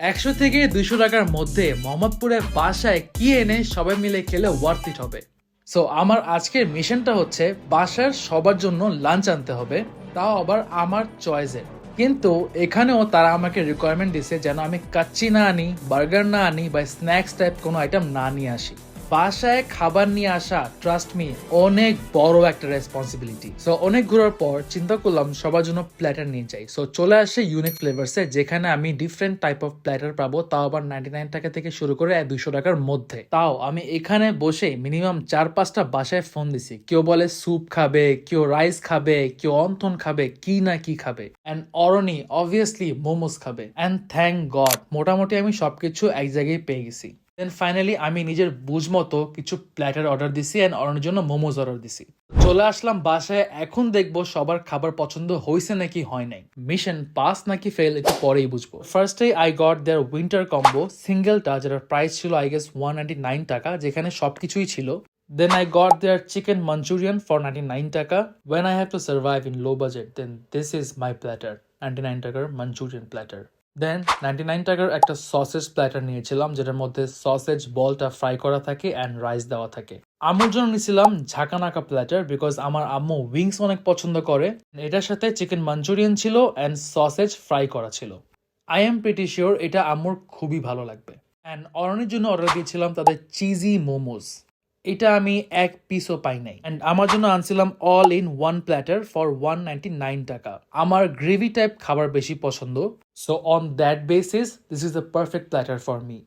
100 থেকে 200 টাকার মধ্যে মোহাম্মদপুরে বাসায় কি এনে সবাই মিলে খেলে ওয়ার্থ ইট হবে। সো আমার আজকের মিশনটা হচ্ছে বাসার সবার জন্য লাঞ্চ আনতে হবে, তাও আবার আমার চয়েসের। কিন্তু এখানেও তারা আমাকে রিকোয়ারমেন্ট দিছে যেন আমি কাচ্চি না আনি, বার্গার না আনি বা স্ন্যাক্স টাইপ কোনো আইটেম না নিয়ে আসি। বাসায় খাবার নিয়ে আসা ট্রাস্ট মি অনেক বড় একটা রেসপন্সিবিলিটি। সো অনেক ঘোরার পর চিন্তা করলাম সবার জন্য প্ল্যাটার নিয়ে যাই। সো চলে আসে ইউনিক ফ্লেভার্সে, যেখানে আমি ডিফারেন্ট টাইপ অফ প্ল্যাটার পাবো, তাও আবার 99 টাকা থেকে শুরু করে 200 টাকার মধ্যে। তাও আমি এখানে বসে মিনিমাম 4-5টা বাসায় ফোন দিছি। কেউ বলে স্যুপ খাবে, কেউ রাইস খাবে, কেউ অন্থন খাবে, কি না কি খাবে। অ্যান্ড অরনি অবভিয়াসলি মোমোস খাবে। অ্যান্ড থ্যাংক গড মোটামুটি আমি সবকিছু এক জায়গায় পেয়ে গেছি। দেন ফাইনালি আমি নিজের বুঝ মতো কিছু প্ল্যাটার অর্ডার দিছি অ্যান্ড অরণের জন্য মোমোজ অর্ডার দিছি। চলে আসলাম বাসায়, এখন দেখবো সবার খাবার পছন্দ হয়েছে নাকি হয় নাই। মিশন পাস নাকি ফেল একটু পরেই বুঝবো। ফার্স্টে I got their winter combo সিঙ্গেলটা, যেটার প্রাইস ছিল আই গেস 199 টাকা, যেখানে সবকিছুই ছিল। Then I got their chicken Manchurian for 99 taka. When I have to survive in low budget, then this is my platter. 99 টাকার Manchurian platter. দেন 99 টাকার একটা সসেজ প্ল্যাটার নিয়েছিলাম, যেটার মধ্যে সসেজ বলটা ফ্রাই করা থাকে অ্যান্ড রাইস দেওয়া থাকে। আম্মুর জন্য নিয়েছিলাম ঝাঁকানাকা প্ল্যাটার, বিকজ আমার আম্মু উইংস অনেক পছন্দ করে। এটার সাথে চিকেন মাঞ্চুরিয়ান ছিল অ্যান্ড সসেজ ফ্রাই করা ছিল। আই এম প্রিটি শিওর এটা আম্মুর খুবই ভালো লাগবে। অ্যান্ড অরণের জন্য অর্ডার দিয়েছিলাম তাদের চিজি মোমোস। এটা আমি এক পিসও পাই নাই। অ্যান্ড আমার জন্য আনছিলাম all in one platter for 199 টাকা। আমার গ্রেভি টাইপ খাবার বেশি পছন্দ, so on that basis this is the perfect platter for me.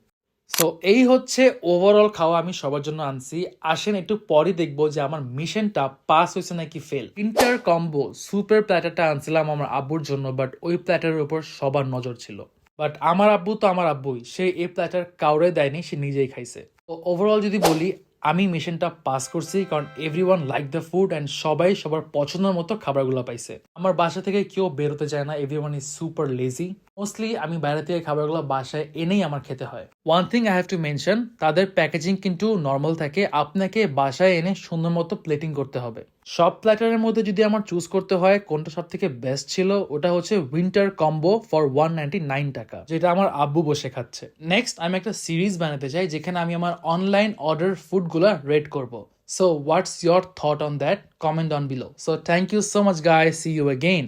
So এই হচ্ছে ওভারঅল খাওয়া আমি সবার জন্য আনছি। আসেন একটু পরে দেখবো যে আমার মিশনটা পাস হয়েছে নাকি ফেল। ইন্টার কম্বো সুপের প্ল্যাটারটা আনছিলাম আমার আব্বুর জন্য, বাট ওই প্ল্যাটারের উপর সবার নজর ছিল। বাট আমার আব্বু তো আমার আব্বুই, সে এই প্ল্যাটার কাউরে দেয়নি, সে নিজেই খাইছে। তো ওভারঅল যদি বলি, আমি মিশনটা পাস করছি, কারণ everyone like the food and সবাই সবার পছন্দের মতো খাবারগুলো পাইছে। আমার বাসা থেকে কেউ বেরোতে চায় না, everyone is super lazy. Mostly আমি বাইরে থেকে খাবারগুলো বাসায় এনেই আমার খেতে হয়। One thing I have to mention, তাদের প্যাকেজিং কিন্তু নর্মাল থাকে, আপনাকে বাসায় এনে সুন্দর মতো প্লেটিং করতে হবে। সব প্ল্যাটারের মধ্যে যদি আমার চুজ করতে হয় কোনটা সব থেকে বেস্ট ছিল, ওটা হচ্ছে উইন্টার কম্বো ফর 199 টাকা, যেটা আমার আব্বু বসে খাচ্ছে। নেক্সট আমি একটা সিরিজ বানাতে চাই, যেখানে আমি আমার অনলাইন অর্ডার ফুডগুলো রেট করব। So what's your thought on that? Comment down below. So thank you so much guys. See you again.